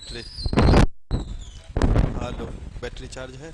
Battery. Hello, battery charge है?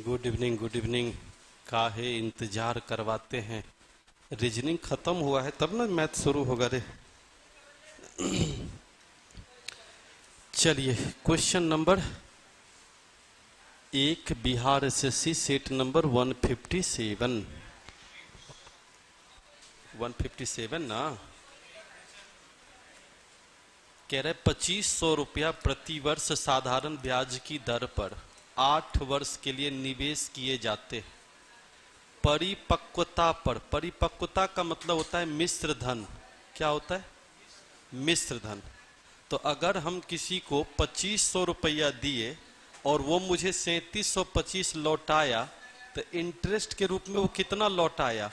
Good evening, good evening. काहे इंतजार करवाते हैं? रीजनिंग खत्म हुआ है तब ना मैथ शुरू होगा रे। चलिए, question number 1 Bihar SSC set number 157 ना कह रहे 2500 रुपया प्रति वर्ष साधारण ब्याज की दर पर 8 वर्ष के लिए निवेश किए जाते। परिपक्वता पर, परिपक्वता का मतलब होता है मिश्र धन। क्या होता है? मिश्र धन। तो अगर हम किसी को 2500 रुपया दिए और वो मुझे 3725 लौटाया, तो इंटरेस्ट के रूप में वो कितना लौटाया?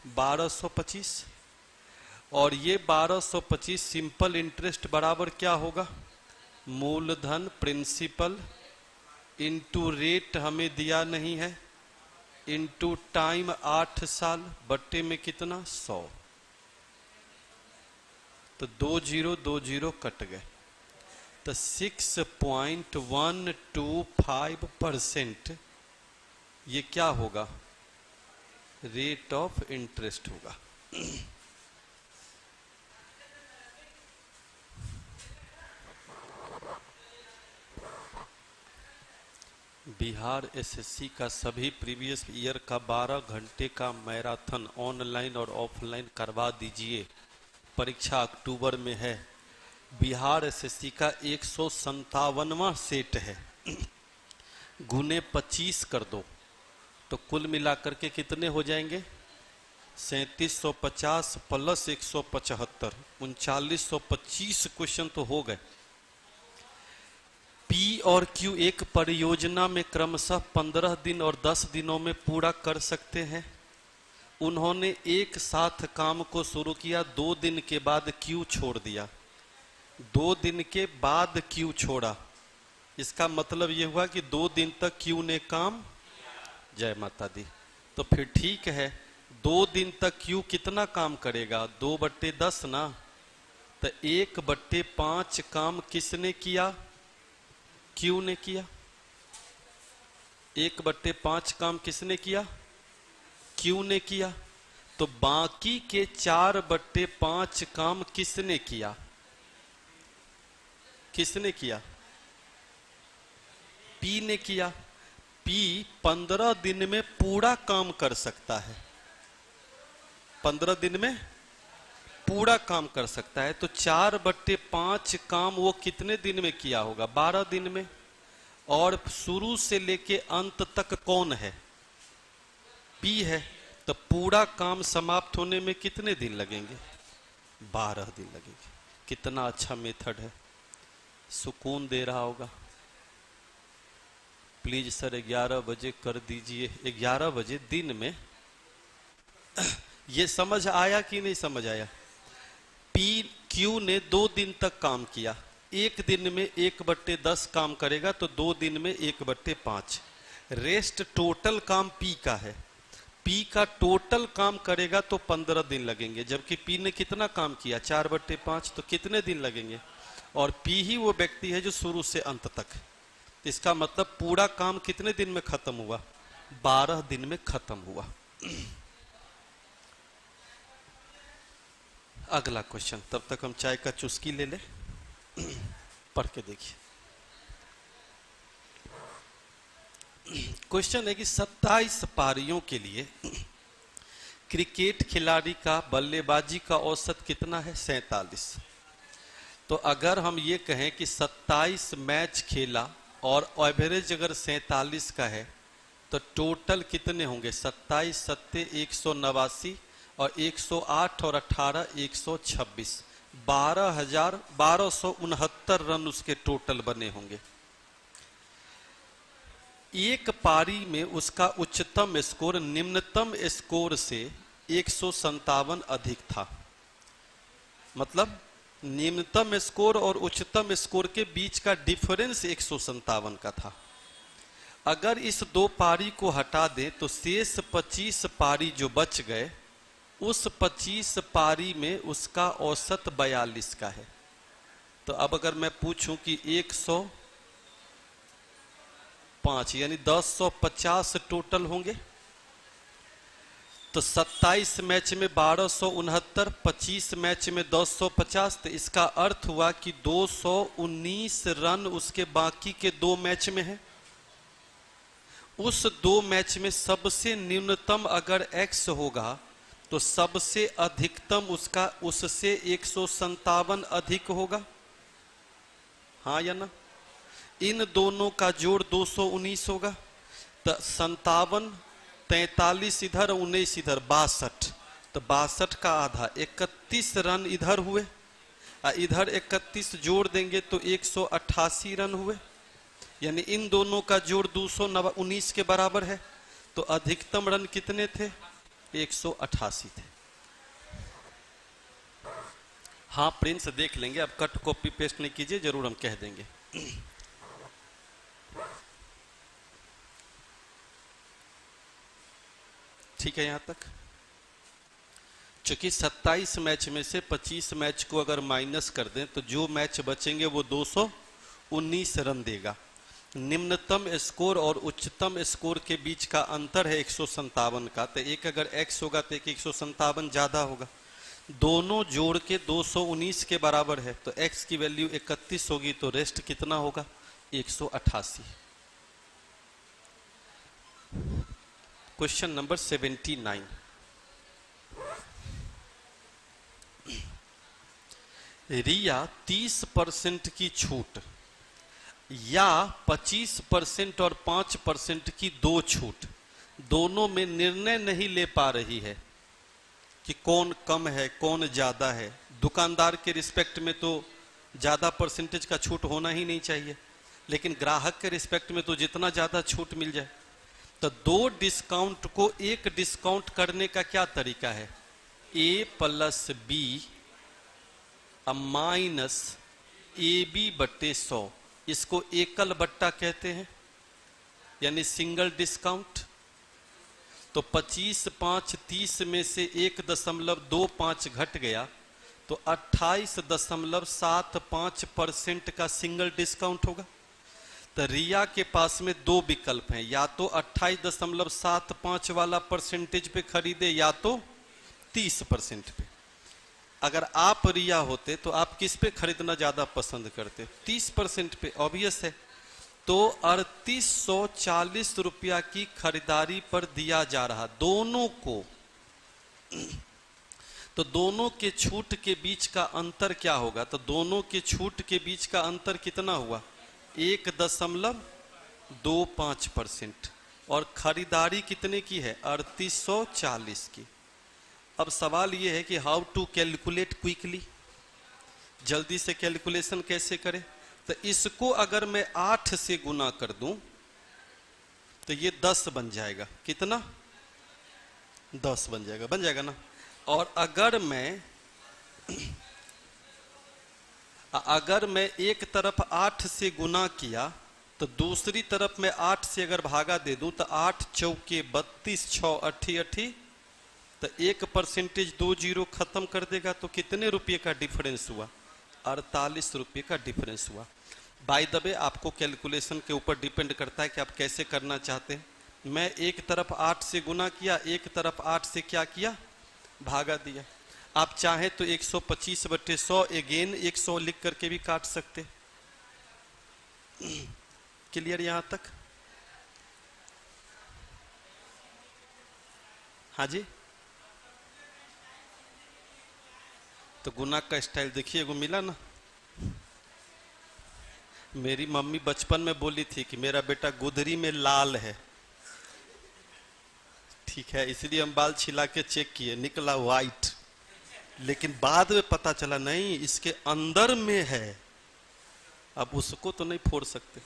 1225। और ये 1225 सिंपल इंटरेस्ट बराबर क्या होगा? मूलधन प्रिंसिपल इंटू रेट हमें दिया नहीं है, इंटू टाइम 8 साल बट्टे में कितना? 100। तो 20 कट गए। तो 6.125% ये क्या होगा? रेट ऑफ इंटरेस्ट होगा। बिहार एसएससी का सभी प्रीवियस ईयर का 12 घंटे का मैराथन ऑनलाइन और ऑफलाइन करवा दीजिए। परीक्षा अक्टूबर में है। बिहार एसएससी का 157वां सेट है। गुने 25 कर दो तो कुल मिलाकर के कितने हो जाएंगे? 3750 प्लस 175, 3925 क्वेश्चन तो हो गए। पी और क्यू एक परियोजना में क्रमशः 15 दिन और 10 दिनों में पूरा कर सकते हैं। उन्होंने एक साथ काम को शुरू किया, 2 दिन के बाद क्यू छोड़ दिया। 2 दिन के बाद क्यू छोड़ा, इसका मतलब यह हुआ कि 2 दिन तक क्यू ने काम, जय माता दी। तो फिर ठीक है, 2 दिन तक क्यू कितना काम करेगा? 2/10 ना। तो 1/5 काम किसने किया? क्यू ने किया। 1/5 काम किसने किया? क्यू ने किया। तो बाकी के 4/5 काम किसने किया? किसने किया? पी ने किया। पी 15 दिन में पूरा काम कर सकता है। 15 दिन में पूरा काम कर सकता है। तो 4/5 काम वो कितने दिन में किया होगा? 12 दिन में। और शुरू से लेके अंत तक कौन है? पी है। तो पूरा काम समाप्त होने में कितने दिन लगेंगे? 12 दिन लगेंगे। कितना अच्छा मेथड है, सुकून दे रहा होगा। प्लीज सर 11 बजे कर दीजिए। 11 बजे दिन में। ये समझ आया कि नहीं समझ आया? पी क्यू ने 2 दिन तक काम किया। 1 दिन में 1/10 काम करेगा तो 2 दिन में 1/5। रेस्ट टोटल काम पी का है। पी का टोटल काम करेगा तो 15 दिन लगेंगे, जबकि पी ने कितना काम किया? 4/5। तो कितने दिन लगेंगे? और पी ही वो व्यक्ति है जो शुरू से अंत तक। इसका मतलब पूरा काम कितने दिन में खत्म हुआ? 12 दिन में खत्म हुआ। अगला क्वेश्चन, तब तक हम चाय का चुस्की ले ले। पढ़ के देखिए। क्वेश्चन है कि 27 पारियों के लिए क्रिकेट खिलाड़ी का बल्लेबाजी का औसत कितना है? 47। तो अगर हम ये कहें कि 27 मैच खेला और एवरेज अगर 47 का है, तो टोटल कितने होंगे? 27 सत्ते 189 और 108 और 18 126। 12,1269 रन उसके टोटल बने होंगे। एक पारी में उसका उच्चतम स्कोर निम्नतम स्कोर से 157 अधिक था। मतलब निम्नतम स्कोर और उच्चतम स्कोर के बीच का डिफरेंस 157 का था। अगर इस दो पारी को हटा दें तो शेष 25 पारी जो बच गए, उस 25 पारी में उसका औसत 42 का है। तो अब अगर मैं पूछूं कि 105 यानी 1050 टोटल होंगे, तो 27 मैच में 1269, 25 मैच में 1050, तो इसका अर्थ हुआ कि 219 रन उसके बाकी के दो मैच में है। उस दो मैच में सबसे न्यूनतम अगर x होगा तो सबसे अधिकतम उसका उससे 157 अधिक होगा, हाँ या ना? इन दोनों का जोड़ 219 होगा। तो 57, 43 इधर, 19 इधर, 62। तो 62 का आधा 31 रन इधर हुए, इधर 31 जोड़ देंगे तो 188 रन हुए। यानी इन दोनों का जोड़ 219 के बराबर है। तो अधिकतम रन कितने थे? 188 थे। हाँ प्रिंस देख लेंगे, अब कट कॉपी पेस्ट नहीं कीजिए, जरूर हम कह देंगे। ठीक है यहां तक। चूंकि 27 मैच में से 25 मैच को अगर माइनस कर दें तो जो मैच बचेंगे वो 219 रन देगा। निम्नतम स्कोर और उच्चतम स्कोर के बीच का अंतर है 157 का। तो एक अगर x होगा तो एक 157 ज्यादा होगा। दोनों जोड़ के 219 के बराबर है, तो x की वैल्यू 31 होगी, तो रेस्ट कितना होगा? 188। Question number 79। रिया 30% की छूट या 25% और 5% की दो छूट, दोनों में निर्णय नहीं ले पा रही है कि कौन कम है कौन ज्यादा है। दुकानदार के रिस्पेक्ट में तो ज्यादा परसेंटेज का छूट होना ही नहीं चाहिए, लेकिन ग्राहक के रिस्पेक्ट में तो जितना ज्यादा छूट मिल जाए। तो दो डिस्काउंट को एक डिस्काउंट करने का क्या तरीका है? a plus b minus AB बट्टे 100, इसको एकल बट्टा कहते हैं, यानी सिंगल डिस्काउंट। तो 25, 5, 30 में से 1.25 घट गया तो 28.75% का सिंगल डिस्काउंट होगा। तो रिया के पास में दो विकल्प हैं, या तो 28.75 वाला परसेंटेज पे खरीदे या तो 30% पे। अगर आप रिया होते तो आप किस पे खरीदना ज्यादा पसंद करते? 30% पे, ऑब्वियस है। तो 3840 रुपया की खरीदारी पर दिया जा रहा दोनों को। तो दोनों के छूट के बीच का अंतर क्या होगा? तो दोनों के छूट के बीच का अंतर कितना हुआ? 1.25%। और खरीदारी कितने की है? 3840 की। अब सवाल यह है कि हाउ टू कैलकुलेट क्विकली, जल्दी से कैलकुलेशन कैसे करें? तो इसको अगर मैं 8 से गुना कर दूं तो ये 10 बन जाएगा। कितना? 10 बन जाएगा ना। और अगर मैं एक तरफ 8 से गुना किया तो दूसरी तरफ मैं 8 से अगर भागा दे दूं तो 8 चौके 32, 6 88, तो 1% 2 जीरो खत्म कर देगा। तो कितने रुपये का डिफरेंस हुआ? 48 रुपये का डिफरेंस हुआ। बाय द वे आपको कैलकुलेशन के ऊपर डिपेंड करता है कि आप कैसे करना चाहते हैं। मैं एक तरफ 8 से गुना किया, एक तरफ 8 से क्या किया? भागा दिया। आप चाहे तो 125 बटे 100 अगेन 100 लिख करके भी काट सकते। क्लियर यहां तक? हाँ जी। तो गुना का स्टाइल देखिए, वो मिला ना। मेरी मम्मी बचपन में बोली थी कि मेरा बेटा गुदरी में लाल है, ठीक है, इसलिए हम बाल छिला के चेक किए, निकला व्हाइट, लेकिन बाद में पता चला नहीं इसके अंदर में है, अब उसको तो नहीं फोड़ सकते।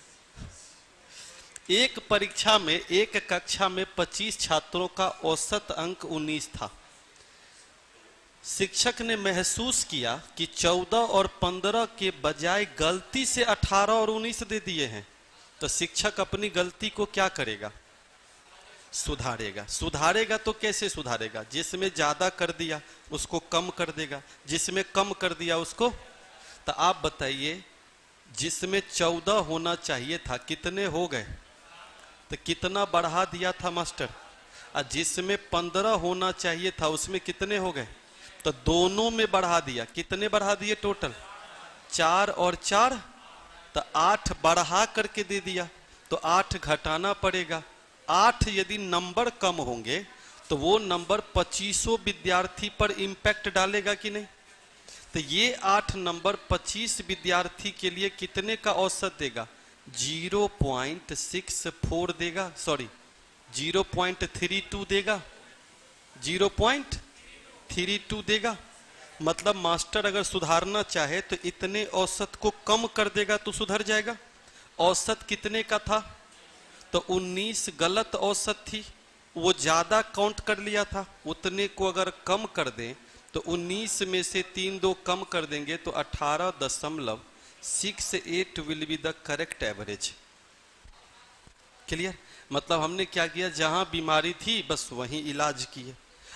एक परीक्षा में एक कक्षा में 25 छात्रों का औसत अंक 19 था। शिक्षक ने महसूस किया कि 14 और 15 के बजाय गलती से 18 और 19 दे दिए हैं, तो शिक्षक अपनी गलती को क्या करेगा? सुधारेगा। सुधारेगा तो कैसे सुधारेगा? जिसमें ज्यादा कर दिया उसको कम कर देगा, जिसमें कम कर दिया उसको। तो आप बताइए, जिसमें 14 होना चाहिए था कितने हो गए? तो कितना बढ़ा दिया था मास्टर? और जिसमें 15 होना चाहिए था उसमें कितने हो गए? तो दोनों में बढ़ा दिया। कितने बढ़ा दिए टोटल? 4 और 4, तो 8 बढ़ा करके दे दिया, तो 8 घटाना पड़ेगा। 8 यदि नंबर कम होंगे तो वो नंबर 25 विद्यार्थी पर इंपैक्ट डालेगा कि नहीं? तो ये 8 नंबर 25 विद्यार्थी के लिए कितने का औसत देगा? 0.64 देगा, सॉरी 0.32 देगा, 0.32 देगा। मतलब मास्टर अगर सुधारना चाहे तो इतने औसत को कम कर देगा तो सुधर जाएगा। औसत कितने का था? तो 19 गलत औसत थी, वो ज्यादा काउंट कर लिया था। उतने को अगर कम कर दें तो 19 में से 3 2 कम कर देंगे तो 18.68 will be the correct average. Clear? मतलब हमने क्या किया, जहां बीमारी थी बस वहीं इलाज किए।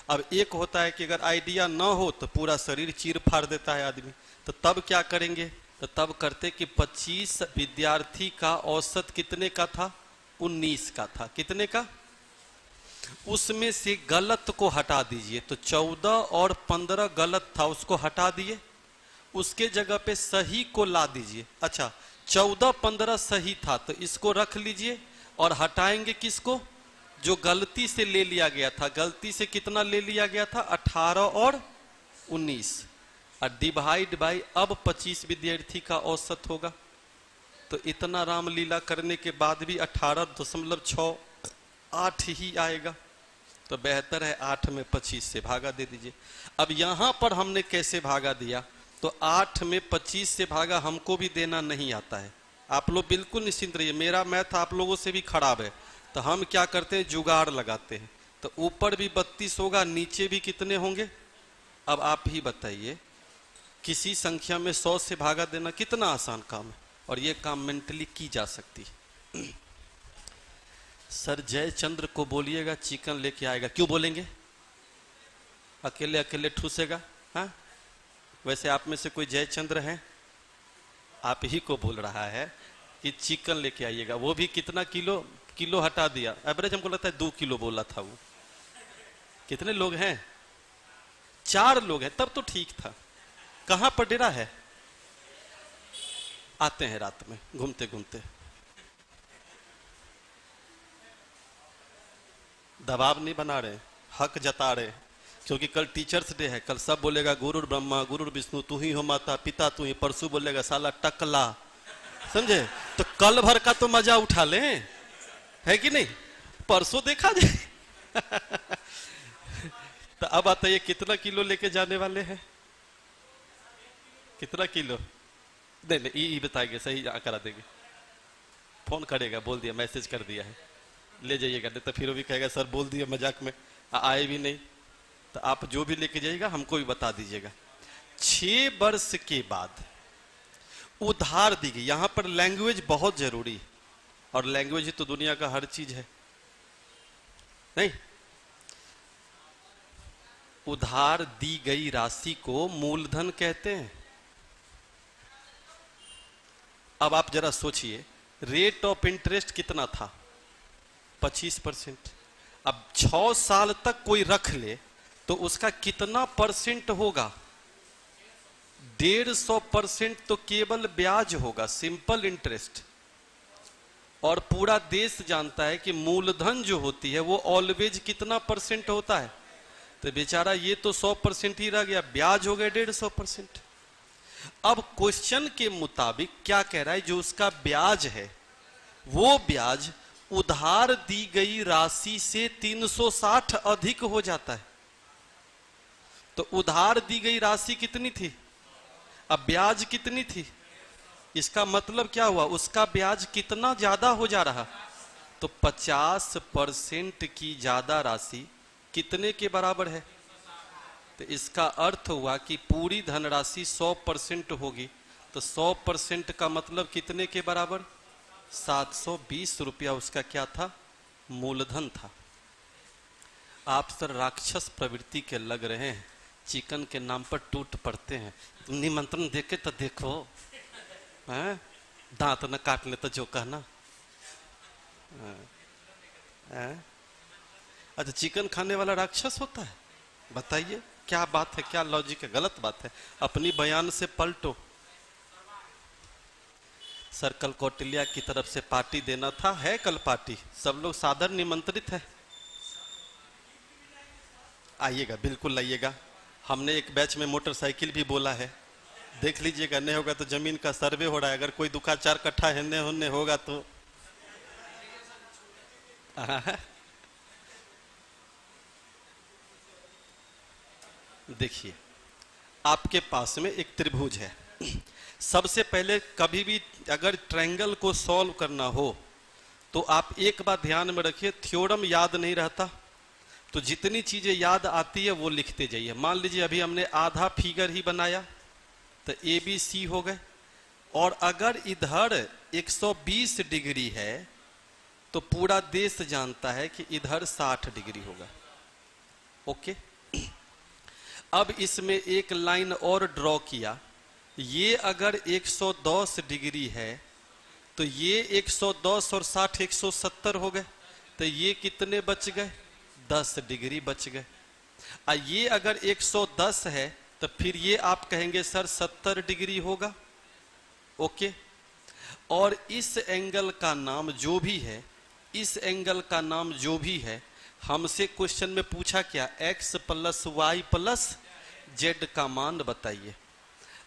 अब एक होता है कि अगर आइडिया ना हो तो पूरा शरीर चीर फाड़ देता है आदमी, तो तब क्या करेंगे? तो तब करते कि 25 विद्यार्थी का औसत कितने का था? 19 का था। कितने का? उसमें से गलत को हटा दीजिए, तो 14 और 15 गलत था उसको हटा दिए, उसके जगह पे सही को ला दीजिए। अच्छा, 14 15 सही था तो इसको रख लीजिए और हटाएंगे किसको? जो गलती से ले लिया गया था। गलती से कितना ले लिया गया था? 18 और 19, और डिवाइड बाई अब 25 विद्यार्थी का औसत होगा। तो इतना रामलीला करने के बाद भी 18.68 ही आएगा। तो बेहतर है 8 में 25 से भागा दे दीजिए। अब यहां पर हमने कैसे भागा दिया? तो 8 में 25 से भागा हमको भी देना नहीं आता है। आप लोग बिल्कुल निश्चिंत रहिए, मेरा मैथ आप लोगों से भी खराब है। तो हम क्या करते हैं, जुगाड़ लगाते हैं। तो ऊपर भी 32 होगा, नीचे भी कितने होंगे? अब आप ही बताइए, किसी संख्या में 100 से भागा देना कितना आसान काम है, और ये काम मेंटली की जा सकती है। सर जयचंद्र को बोलिएगा चिकन लेके आएगा। क्यों बोलेंगे? अकेले अकेले ठूसेगा? हाँ, वैसे आप में से कोई जयचंद्र है? आप ही को बोल रहा है कि चिकन लेके आइएगा। वो भी कितना किलो? किलो हटा दिया, एवरेज हमको लगता है 2 किलो बोला था वो। कितने लोग हैं? 4 लोग हैं, तब तो ठीक था। कहां पर डेरा है? आते हैं रात में घूमते घूमते। दबाव नहीं बना रहे, हक जता रहे, क्योंकि कल टीचर्स डे है। कल सब बोलेगा गुरु ब्रह्मा गुरु विष्णु तू ही हो माता पिता तू ही। परसों बोलेगा साला टकला, समझे? तो कल भर का तो मजा उठा लें, है कि नहीं? परसों देखा जाए। तो अब बताइए कितना किलो लेके जाने वाले हैं? कितना किलो? नहीं नहीं, ये बताएंगे, सही करा देंगे। फोन करेगा, बोल दिया, मैसेज कर दिया है, ले जाइएगा। नहीं तो फिर वो भी कहेगा सर बोल दिया मजाक में, आए भी नहीं। तो आप जो भी लेके जाइएगा हमको भी बता दीजिएगा। 6 वर्ष के बाद उधार दी गई। यहां पर लैंग्वेज बहुत जरूरी है, और लैंग्वेज ही तो दुनिया का हर चीज है, नहीं? उधार दी गई राशि को मूलधन कहते हैं। अब आप जरा सोचिए, रेट ऑफ इंटरेस्ट कितना था? 25%। अब 6 साल तक कोई रख ले तो उसका कितना परसेंट होगा? 150% तो केवल ब्याज होगा, सिंपल इंटरेस्ट। और पूरा देश जानता है कि मूलधन जो होती है वो ऑलवेज कितना परसेंट होता है। तो बेचारा ये तो 100% ही रह गया, ब्याज हो गया 150%। अब क्वेश्चन के मुताबिक क्या कह रहा है? जो उसका ब्याज है वो ब्याज उधार दी गई राशि से 360 अधिक हो जाता है। तो उधार दी गई राशि कितनी थी, अब ब्याज कितनी थी, इसका मतलब क्या हुआ, उसका ब्याज कितना ज्यादा हो जा रहा, तो 50% की ज्यादा राशि कितने के बराबर है, तो इसका अर्थ हुआ कि पूरी धनराशि 100% होगी, तो 100% का मतलब कितने के बराबर, 720 रुपया उसका क्या था, मूलधन था। आप सर राक्षस प्रवृत्ति के लग रहे हैं, चिकन के नाम पर टूट पड़ते हैं, निमंत्रण देके तो देखो, हैं दांत न काटने तो जो कहना। अच्छा, चिकन खाने वाला राक्षस होता है, बताइए क्या बात है, क्या लॉजिक है, गलत बात है, अपनी बयान से पलटो। सर कल कौटिल्या की तरफ से पार्टी देना था, है कल पार्टी, सब लोग सादर निमंत्रित है, आइएगा, बिल्कुल आइएगा। हमने एक बैच में मोटरसाइकिल भी बोला है, देख लीजिएगा, नहीं होगा तो जमीन का सर्वे हो रहा है, अगर कोई दुका 4 कट्ठा हिन्ने होने होगा तो देखिए आपके पास में एक त्रिभुज है, सबसे पहले कभी भी अगर ट्रायंगल को सॉल्व करना हो तो आप एक बात ध्यान में रखिए, थ्योरम याद नहीं रहता, तो जितनी चीजें याद आती है वो लिखते जाइए। मान लीजिए अभी हमने आधा फिगर ही बनाया तो ABC हो गए, और अगर इधर 120 डिग्री है तो पूरा देश जानता है कि इधर 60 डिग्री होगा। ओके, अब इसमें एक लाइन और ड्रॉ किया, ये अगर 110 डिग्री है तो ये 110 और 60 170 हो गए, तो ये कितने बच गए, 10 डिग्री बच गए। ये अगर 110 है तो फिर ये आप कहेंगे सर 70 डिग्री होगा। ओके, और इस एंगल का नाम जो भी है, इस एंगल का नाम जो भी है, हमसे क्वेश्चन में पूछा क्या, x plus y plus z का मान बताइए।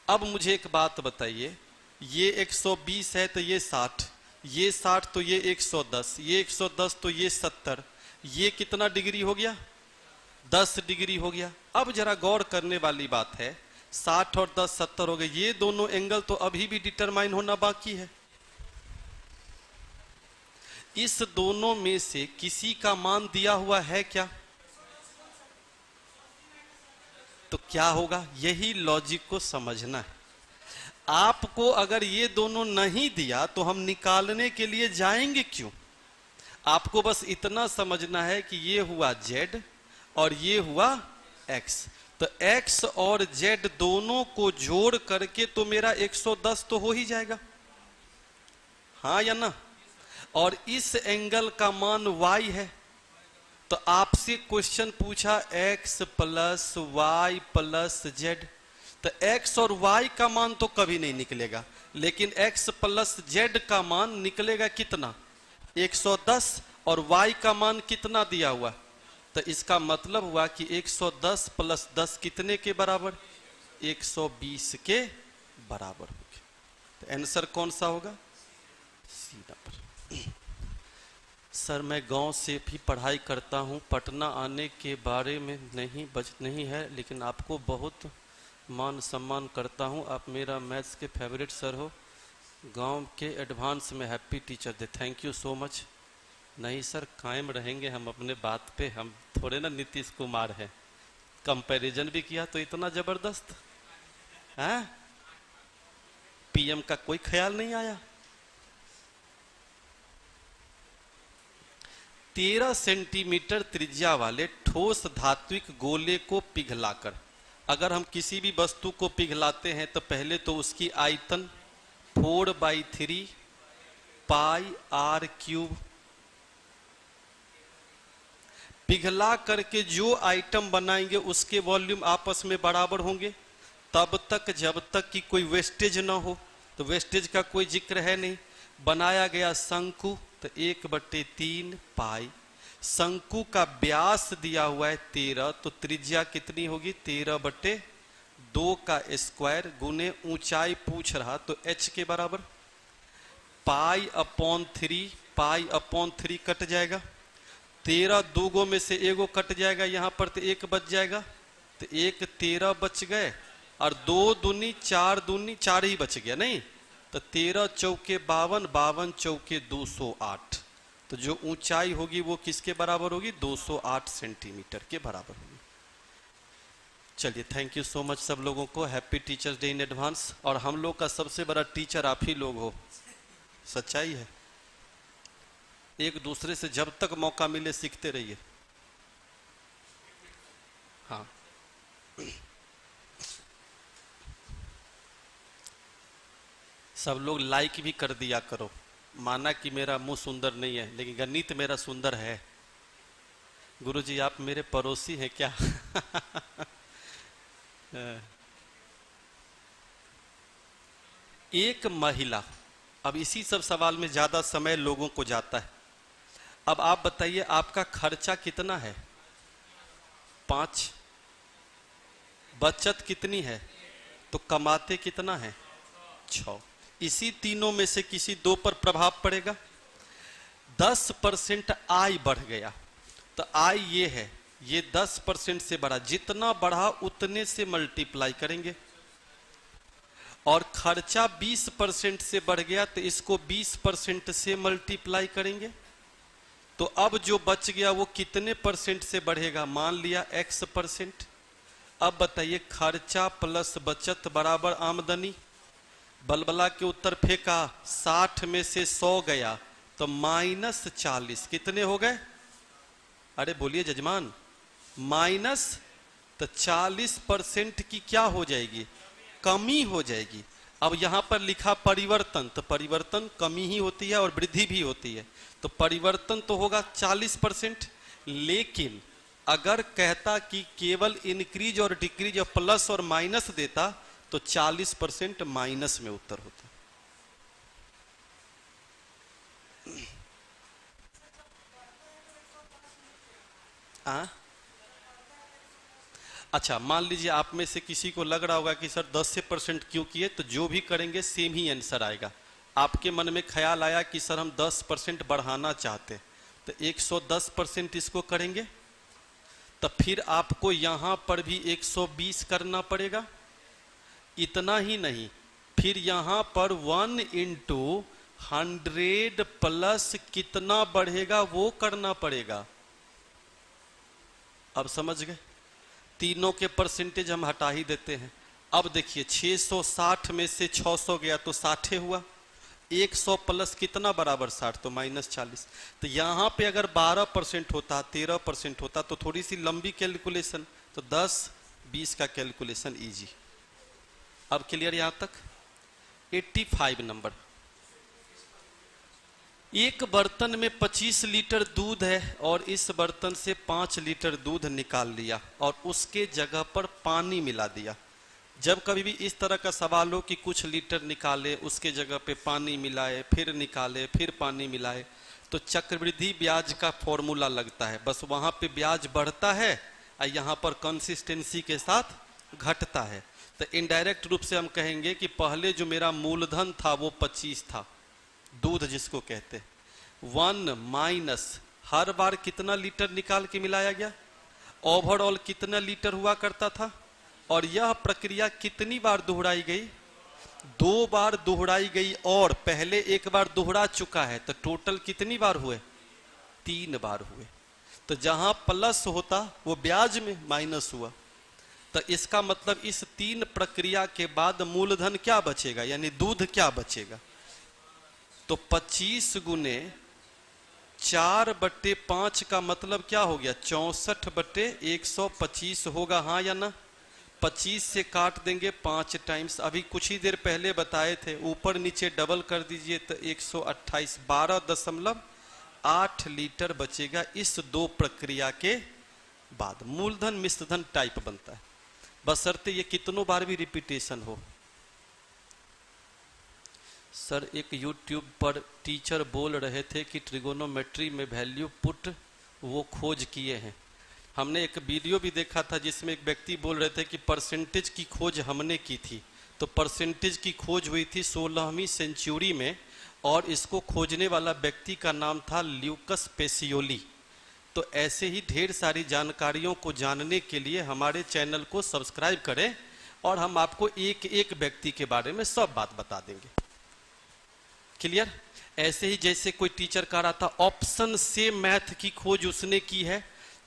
अब मुझे एक बात बताइए, ये 120 है तो ये 60, ये 60 तो ये 110, ये 110 तो ये 70, ये कितना डिग्री हो गया, 10 डिग्री हो गया। अब जरा गौर करने वाली बात है, 60 और 10 70 हो गए, ये दोनों एंगल तो अभी भी डिटरमाइन होना बाकी है। इस दोनों में से किसी का मान दिया हुआ है क्या, तो क्या होगा, यही लॉजिक को समझना है। आपको अगर ये दोनों नहीं दिया तो हम निकालने के लिए जाएंगे क्यों, आपको बस इतना समझना है कि ये हुआ z और ये हुआ x, तो x और z दोनों को जोड़ करके तो मेरा 110 तो हो ही जाएगा, हाँ या ना। और इस एंगल का मान y है, तो आपसे क्वेश्चन पूछा x plus y plus z, तो x और y का मान तो कभी नहीं निकलेगा, लेकिन x प्लस जेड का मान निकलेगा कितना, 110, और y का मान कितना दिया हुआ, तो इसका मतलब हुआ कि 110 प्लस 10 कितने के बराबर, 120 के बराबर हो गया। तो आंसर कौन सा होगा, सी नंबर। सर मैं गांव से भी पढ़ाई करता हूं, पटना आने के बारे में नहीं है, लेकिन आपको बहुत मान सम्मान करता हूं, आप मेरा मैथ्स के फेवरेट सर हो, गांव के एडवांस में happy teacher day, thank you so much. नहीं सर, कायम रहेंगे हम अपने बात पे, हम थोड़े ना नीतीश कुमार हैं, कंपैरिजन भी किया तो इतना जबरदस्त है, पीएम का कोई ख्याल नहीं आया। 13 सेंटीमीटर त्रिज्या वाले ठोस धात्विक गोले को पिघलाकर, अगर हम किसी भी वस्तु को पिघलाते हैं तो पहले तो उसकी आयतन 4/3 पाई आर क्यूब, पिघला करके जो आइटम बनाएंगे उसके वॉल्यूम आपस में बराबर होंगे, तब तक जब तक कि कोई वेस्टेज ना हो, तो वेस्टेज का कोई जिक्र है नहीं। बनाया गया शंकु, तो 1/3 पाई, शंकु का व्यास दिया हुआ है 13, तो त्रिज्या कितनी होगी, 13/2 का स्क्वायर गुने ऊंचाई पूछ रहा तो h के बराबर, पाई/3, पाई/3 कट जाएगा, 13 दूगो में से एगो कट जाएगा, यहां पर तो 1 बच जाएगा, तो 1 13 बच गए और 2 दूनी 4 दूनी 4 ही बच गया नहीं, तो 13 चौके 52, 52 चौके 208। तो जो ऊंचाई होगी वो किसके बराबर होगी? 208 सेंटीमीटर के बराबर होगी। चलिए, थैंक यू सो मच सब लोगों को, happy teachers day in advance. और हम लोग का सबसे बड़ा टीचर आप ही लोग हो, सच्चाई है। एक दूसरे से जब तक मौका मिले सीखते रहिए। हाँ, सब लोग लाइक भी कर दिया करो। माना कि मेरा मुंह सुंदर नहीं है, लेकिन गणित मेरा सुंदर है। गुरुजी आप मेरे पड़ोसी हैं क्या? एक महिला, अब इसी सब सवाल में ज्यादा समय लोगों को जाता है। अब आप बताइए आपका खर्चा कितना है? 5। बचत कितनी है? तो कमाते कितना है? 6। इसी तीनों में से किसी 2 पर प्रभाव पड़ेगा। 10% आय बढ़ गया, तो आय ये है, ये 10% से बढ़ा, जितना बढ़ा उतने से मल्टीप्लाई करेंगे। और खर्चा 20% से बढ़ गया, तो इसको 20% से मल्टीप्लाई करेंगे। तो अब जो बच गया वो कितने परसेंट से बढ़ेगा? मान लिया X%। अब बताइए खर्चा प्लस बचत बराबर आमदनी। बलबला के उत्तर फेंका, 60 में से 100 गया तो -40 कितने हो गए? अरे बोलिए जजमान, माइनस, तो 40% की क्या हो जाएगी? कमी हो जाएगी। अब यहां पर लिखा परिवर्तन, तो परिवर्तन कमी ही होती है और वृद्धि भी होती है, तो परिवर्तन तो होगा 40%। लेकिन अगर कहता कि केवल इंक्रीज और डिक्रीज और प्लस और माइनस देता, तो 40% माइनस में उत्तर होता। अच्छा, मान लीजिए आप में से किसी को लग रहा होगा कि सर 10% क्यों किए, तो जो भी करेंगे सेम ही आंसर आएगा। आपके मन में ख्याल आया कि सर हम 10% बढ़ाना चाहते, तो 110% इसको करेंगे, तो फिर आपको यहां पर भी 120 करना पड़ेगा। इतना ही नहीं, फिर यहां पर 1 × 100 प्लस कितना बढ़ेगा वो करना पड़ेगा। अब समझ गए? तीनों के परसेंटेज हम हटा ही देते हैं। अब देखिए 660 में से 600 गया तो 60 हुआ, 100 प्लस कितना बराबर 60, तो -40। तो यहां पे अगर 12% होता, 13% होता, तो थोड़ी सी लंबी कैलकुलेशन, तो 10-20 का कैलकुलेशन इजी। अब क्लियर यहां तक? 85 नंबर। एक बर्तन में 25 लीटर दूध है और इस बर्तन से 5 लीटर दूध निकाल लिया और उसके जगह पर पानी मिला दिया। जब कभी भी इस तरह का सवाल हो कि कुछ लीटर निकाले, उसके जगह पे पानी मिलाए, फिर निकाले, फिर पानी मिलाए, तो चक्रवृद्धि ब्याज का फॉर्मूला लगता है। बस वहां पे ब्याज बढ़ता है और यहाँ पर कंसिस्टेंसी के साथ घटता है। तो इनडायरेक्ट रूप से हम कहेंगे कि पहले जो मेरा मूलधन था वो 25 था, दूध जिसको कहते हैं, 1 माइनस हर बार कितना लीटर निकाल के मिलाया गया, ओवरऑल कितना लीटर हुआ करता था, और यह प्रक्रिया कितनी बार दोहराई गई? 2 बार दोहराई गई, और पहले 1 बार दोहरा चुका है, तो टोटल कितनी बार हुए? 3 बार हुए। तो जहां प्लस होता वो ब्याज में माइनस हुआ। तो इसका मतलब इस 3 प्रक्रिया के बाद मूलधन क्या बचेगा, यानी दूध क्या बचेगा? तो 25 गुने 4/5 का मतलब क्या हो गया? 64/125 होगा, हाँ या ना? 25 से काट देंगे 5 टाइम्स, अभी कुछ ही देर पहले बताए थे, ऊपर नीचे डबल कर दीजिए तो 128, 12.8 लीटर बचेगा इस 2 प्रक्रिया के बाद। मूलधन मिश्रधन टाइप बनता है, बशर्ते ये कितनों बार भी रिपीटेशन हो। सर एक YouTube पर टीचर बोल रहे थे कि ट्रिगोनोमेट्री में वैल्यू पुट वो खोज किए हैं। हमने एक वीडियो भी देखा था जिसमें एक व्यक्ति बोल रहे थे कि परसेंटेज की खोज हमने की थी। तो परसेंटेज की खोज हुई थी 16वीं सेंचुरी में, और इसको खोजने वाला व्यक्ति का नाम था ल्यूकस पेसियोली। तो ऐसे ही ढेर सारी जानकारियों को जानने के लिए हमारे चैनल को सब्सक्राइब करें और हम आपको एक एक व्यक्ति के बारे में सब बात बता देंगे। क्लियर? ऐसे ही जैसे कोई टीचर कह रहा था ऑप्शन से मैथ की खोज उसने की है,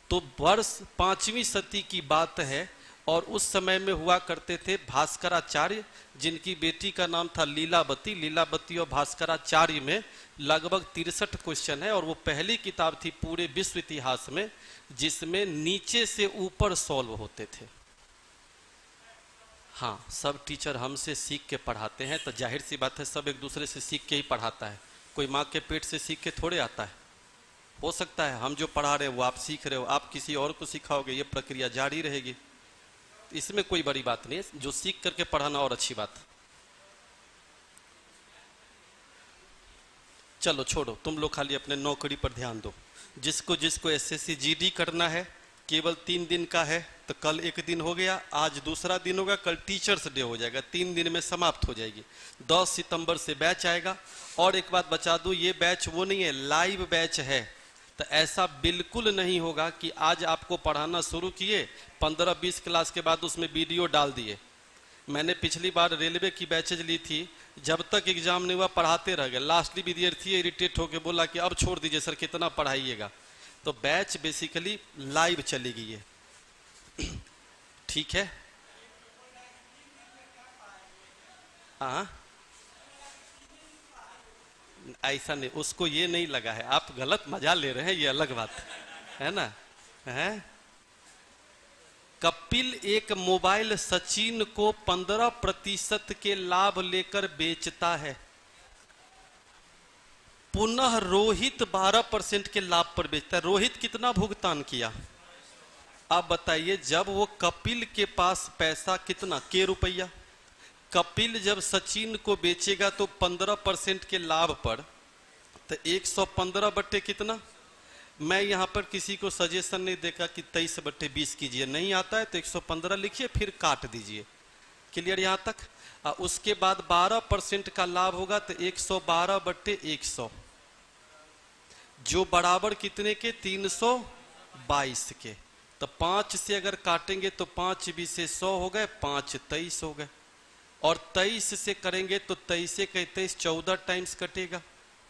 तो वर्ष 5वीं सदी की बात है और उस समय में हुआ करते थे भास्कराचार्य, जिनकी बेटी का नाम था लीलावती। लीलावती और भास्कराचार्य में लगभग 63 क्वेश्चन है और वो पहली किताब थी पूरे विश्व इतिहास में जिसमें नीचे से ऊपर सॉल्व होते थे। हाँ, सब टीचर हमसे सीख के पढ़ाते हैं, तो जाहिर सी बात है सब एक दूसरे से सीख के ही पढ़ाता है। कोई माँ के पेट से सीख के थोड़े आता है। हो सकता है हम जो पढ़ा रहे हो वो आप सीख रहे हो, आप किसी और को सिखाओगे, ये प्रक्रिया जारी रहेगी। इसमें कोई बड़ी बात नहीं है, जो सीख करके पढ़ाना और अच्छी बात। चलो छोड़ो, तुम लोग खाली अपने नौकरी पर ध्यान दो। जिसको जिसको एसएससी जीडी करना है, केवल 3 दिन का है, तो कल 1 दिन हो गया, आज दूसरा दिन होगा, कल टीचर्स डे हो जाएगा, 3 दिन में समाप्त हो जाएगी। 10 सितंबर से बैच आएगा। और एक बात बता दूं, ये बैच वो नहीं है, लाइव बैच है। तो ऐसा बिल्कुल नहीं होगा कि आज आपको पढ़ाना शुरू किए, 15-20 क्लास के बाद उसमें वीडियो डाल दिए। मैंने पिछली बार रेलवे की बैचेज ली थी, जब तक एग्जाम नहीं हुआ पढ़ाते रह गए। लास्टली विद्यार्थी इरिटेट होकर बोला कि अब छोड़ दीजिए सर, कितना पढ़ाइएगा। तो बैच बेसिकली लाइव चलेगी ये, ठीक है? हाँ, ऐसा नहीं, उसको ये नहीं लगा है, आप गलत मजा ले रहे हैं, ये अलग बात है ना। है कपिल एक मोबाइल सचिन को 15% के लाभ लेकर बेचता है, पुनः रोहित 12% के लाभ पर बेचता है। रोहित कितना भुगतान किया? आप बताइए, जब वो कपिल के पास पैसा कितना के रुपया, कपिल जब सचिन को बेचेगा तो 15% के लाभ पर, तो 115 बट्टे कितना। मैं यहां पर किसी को सजेशन नहीं देगा कि 23/20 कीजिए, नहीं आता है तो 115 लिखिए, फिर काट दीजिए। क्लियर यहां तक? उसके बाद 12% का लाभ होगा तो 112/100, जो बराबर कितने के? 322 के। तो 5 से अगर काटेंगे तो 5 भी से 100 हो गए, 5 23 हो गए। और 23 से करेंगे तो 23 से 23 14 टाइम्स कटेगा,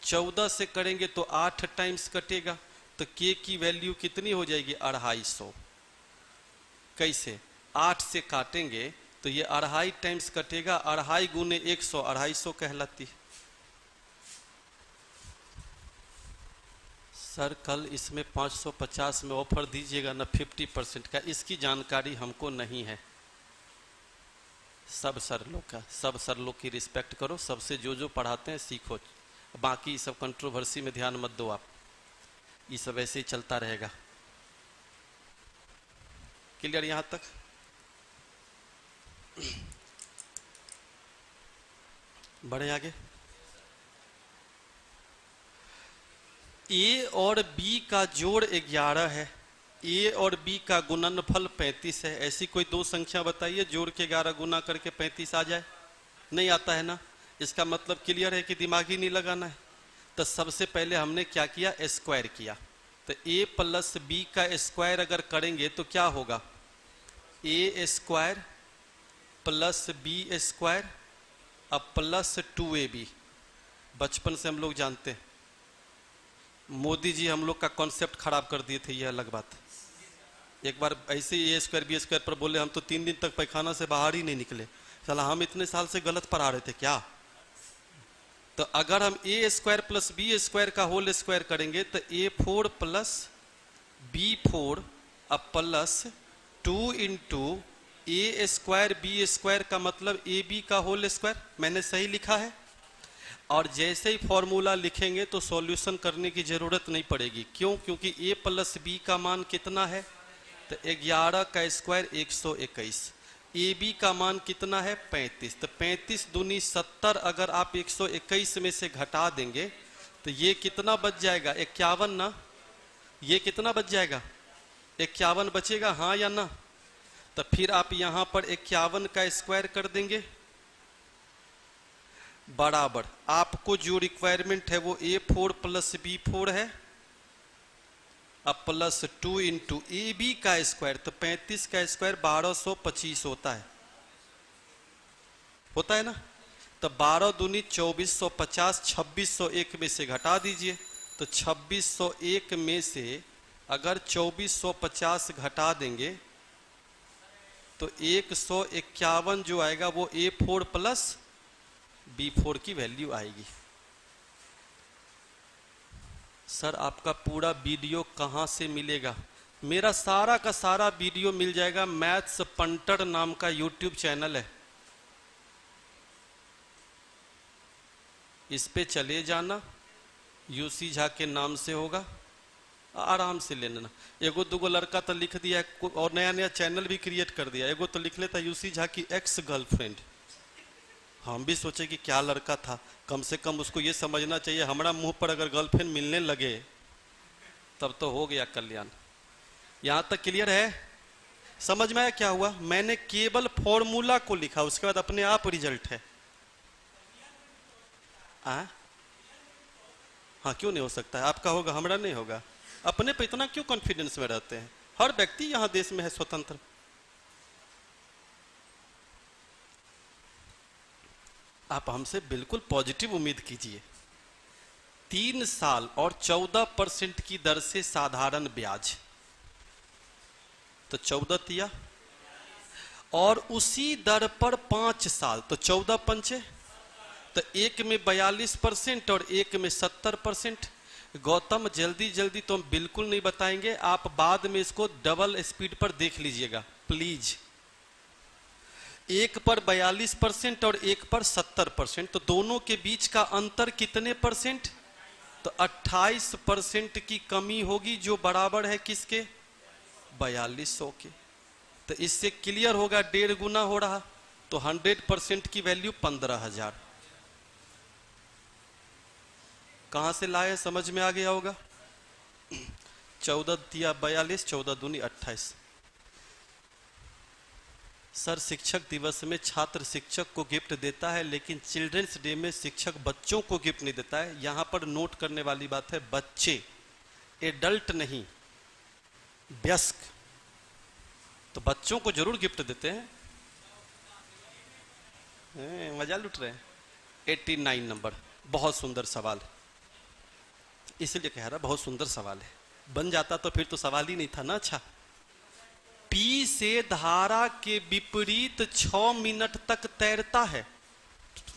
14 से करेंगे तो 8 टाइम्स कटेगा। तो के की वैल्यू कितनी हो जाएगी? 250। कैसे? 8 से काटेंगे तो ये 2.5 टाइम्स कटेगा, 2.5 गुने 100 250 कहलाती है। सर कल इसमें 550 में ऑफर दीजिएगा ना 50% का, इसकी जानकारी हमको नहीं है। सब सर लोग का, सब सर लोग की रिस्पेक्ट करो, सबसे जो जो पढ़ाते हैं सीखो। बाकी सब कंट्रोवर्सी में ध्यान मत दो आप, ये सब ऐसे ही चलता रहेगा। क्लियर यहां तक? बढ़े आगे। ए और बी का जोड़ 11 है, ए और बी का गुणनफल 35 है। ऐसी कोई दो संख्या बताइए जोड़ के 11 गुना करके 35 आ जाए। नहीं आता है ना? इसका मतलब क्लियर है कि दिमाग ही नहीं लगाना है। तो सबसे पहले हमने क्या किया? स्क्वायर किया। तो ए प्लस बी का स्क्वायर अगर करेंगे तो क्या होगा? ए स्क्वायर प्लस बी स्क्वायर अब प्लस 2ab। बचपन से हम लोग जानते हैं, मोदी जी हम लोग का कॉन्सेप्ट खराब कर दिए थे, यह अलग बात। एक बार ऐसे ही ए स्क्वायर बी स्क्वायर पर बोले, हम तो 3 दिन तक पैखाना से बाहर ही नहीं निकले। चला हम इतने साल से गलत पढ़ा रहे थे क्या? तो अगर हम ए स्क्वायर प्लस बी स्क्वायर का होल स्क्वायर करेंगे तो a4 प्लस b4 अब प्लस 2 इंटू ए स्क्वायर बी स्क्वायर का मतलब ए बी का होल स्क्वायर। मैंने सही लिखा है? और जैसे ही फॉर्मूला लिखेंगे तो सॉल्यूशन करने की जरूरत नहीं पड़ेगी। क्यों? क्योंकि a प्लस बी का मान कितना है? तो 11 का स्क्वायर 121। ए बी का मान कितना है? 35। तो 35 दूनी 70 अगर आप 121 में से घटा देंगे तो ये कितना बच जाएगा? 51 ना? ये कितना बच जाएगा? 51 बचेगा, हाँ या ना? तो फिर आप यहां पर 51 का स्क्वायर कर देंगे बराबर, आपको जो रिक्वायरमेंट है वो a4 प्लस b4 है, अब प्लस 2 इंटू ए बी का स्क्वायर, तो 35 का स्क्वायर 1225 होता है ना। तो 12 दूनी 2450, 2601 में से घटा दीजिए। तो 2601 में से अगर 2450 घटा देंगे तो 151 जो आएगा वो A4 प्लस B4 की वैल्यू आएगी। सर आपका पूरा वीडियो कहाँ से मिलेगा? मेरा सारा का सारा वीडियो मिल जाएगा, मैथ्स पंटर नाम का यूट्यूब चैनल है, इस पे चले जाना, यूसी झा के नाम से होगा, आराम से ले लेना। एगो दूगो लड़का तो लिख दिया है और नया नया चैनल भी क्रिएट कर दिया। एगो तो लिख लेता यूसी झा की एक्स गर्लफ्रेंड। हम भी सोचे कि क्या लड़का था, कम से कम उसको ये समझना चाहिए हमारा मुंह पर अगर गर्लफ्रेंड मिलने लगे तब तो हो गया कल्याण। यहाँ तक क्लियर है? समझ में आया क्या हुआ? मैंने केवल फॉर्मूला को लिखा, उसके बाद अपने आप रिजल्ट है। हाँ क्यों नहीं हो सकता है? आपका होगा, हमारा नहीं होगा। अपने पे इतना क्यों कॉन्फिडेंस में रहते हैं? हर व्यक्ति यहाँ देश में है स्वतंत्र। आप हमसे बिल्कुल पॉजिटिव उम्मीद कीजिए। 3 साल और 14% की दर से साधारण ब्याज, तो 14 तिया, और उसी दर पर 5 साल, तो 14 पंचे, तो एक में 42% और एक में 70%। गौतम जल्दी जल्दी तो हम बिल्कुल नहीं बताएंगे, आप बाद में इसको डबल स्पीड पर देख लीजिएगा प्लीज। एक पर 42% और एक पर 70%, तो दोनों के बीच का अंतर कितने परसेंट? तो 28% की कमी होगी, जो बराबर है किसके? 4200 के। तो इससे क्लियर होगा 1.5 गुना हो रहा, तो 100% की वैल्यू 15,000। कहां से लाए? समझ में आ गया होगा। 14 तिया 42, 14 दूनी 28। सर शिक्षक दिवस में छात्र शिक्षक को गिफ्ट देता है, लेकिन चिल्ड्रंस डे में शिक्षक बच्चों को गिफ्ट नहीं देता है। यहां पर नोट करने वाली बात है, बच्चे, एडल्ट नहीं, वयस्क। तो बच्चों को जरूर गिफ्ट देते हैं। मजा लुट रहे हैं। 89 नंबर, बहुत सुंदर सवाल, इसलिए कह रहा बहुत सुंदर सवाल है। बन जाता तो फिर तो सवाल ही नहीं था ना। अच्छा, पी से धारा के विपरीत 6 मिनट तक तैरता है।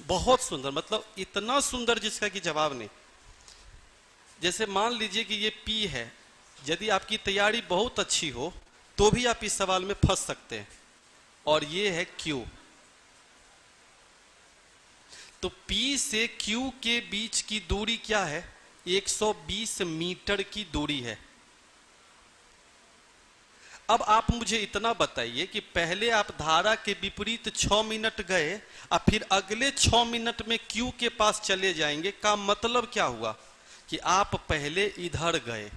बहुत सुंदर, मतलब इतना सुंदर जिसका कि जवाब नहीं। जैसे मान लीजिए कि ये पी है, यदि आपकी तैयारी बहुत अच्छी हो तो भी आप इस सवाल में फंस सकते हैं, और ये है क्यू। तो पी से क्यू के बीच की दूरी क्या है? 120 मीटर की दूरी है। अब आप मुझे इतना बताइए कि पहले आप धारा के विपरीत 6 मिनट गए और फिर अगले 6 मिनट में क्यू के पास चले जाएंगे, का मतलब क्या हुआ? कि आप पहले इधर गए,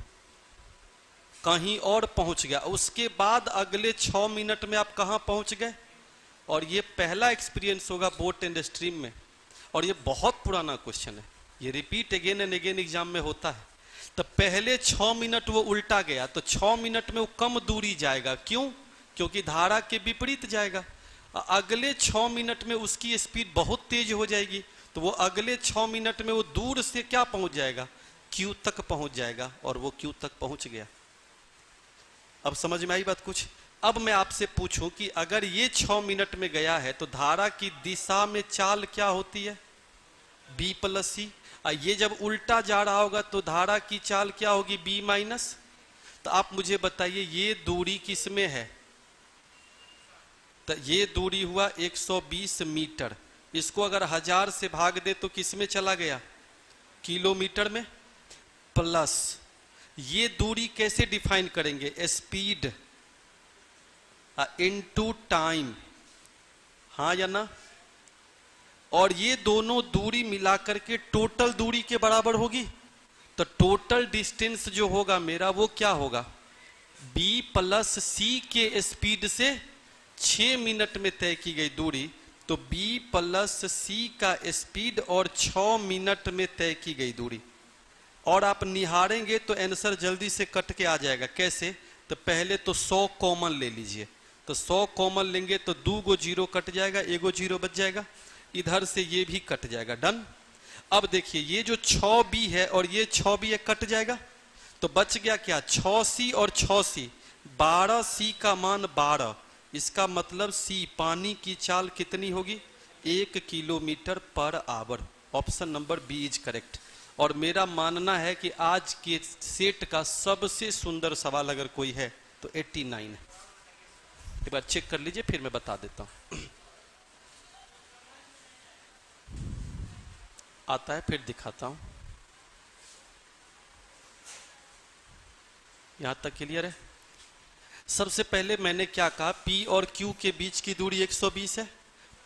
कहीं और पहुंच गया, उसके बाद अगले 6 मिनट में आप कहां पहुंच गए। और ये पहला एक्सपीरियंस होगा बोट एंड स्ट्रीम में, और ये बहुत पुराना क्वेश्चन है, ये repeat again and again exam में होता है। तो पहले 6 मिनट वो उल्टा गया, तो 6 मिनट में वो कम दूरी जाएगा। क्यों? क्योंकि धारा के विपरीत जाएगा। अगले 6 मिनट में उसकी स्पीड बहुत तेज हो जाएगी, तो वो अगले 6 मिनट में वो दूर से क्या पहुंच जाएगा? क्यू तक पहुंच जाएगा, और वो क्यू तक पहुंच गया। अब समझ में आई बात कुछ? अब मैं आपसे पूछूं कि अगर ये 6 मिनट में गया है तो धारा की दिशा में चाल क्या होती है? B plus C। ये जब उल्टा जा रहा होगा तो धारा की चाल क्या होगी? B minus. तो आप मुझे बताइए ये दूरी किस में है? तो ये दूरी हुआ 120 मीटर। इसको अगर 1000 से भाग दे तो किस में चला गया? किलोमीटर में। प्लस ये दूरी कैसे डिफाइन करेंगे? स्पीड इनटू टाइम, हाँ या ना? और ये दोनों दूरी मिलाकर के टोटल दूरी के बराबर होगी। तो टोटल डिस्टेंस जो होगा मेरा वो क्या होगा? B प्लस C के स्पीड से 6 मिनट में तय की गई दूरी, तो B प्लस C का स्पीड और 6 मिनट में तय की गई दूरी। और आप निहारेंगे तो आंसर जल्दी से कट के आ जाएगा। कैसे? तो पहले तो 100 कॉमन ले लीजिए, तो 100 कॉमन लेंगे तो 2 गो जीरो कट जाएगा, 1 गो जीरो बच जाएगा, इधर से ये भी कट जाएगा। डन। अब देखिए ये जो 6b है और ये 6b कट जाएगा, तो बच गया क्या? 6c और 6c, 12c का मान 12। इसका मतलब c पानी की चाल कितनी होगी? 1 kilometre per hour. Option number B is correct. और मेरा मानना है कि आज के सेट का सबसे सुंदर सवाल अगर कोई है तो 89 है। एक बार चेक कर लीजिए, फिर मैं बता देता हूं। आता है फिर दिखाता हूं। यहां तक क्लियर है? सबसे पहले मैंने क्या कहा, P और Q के बीच की दूरी 120 है।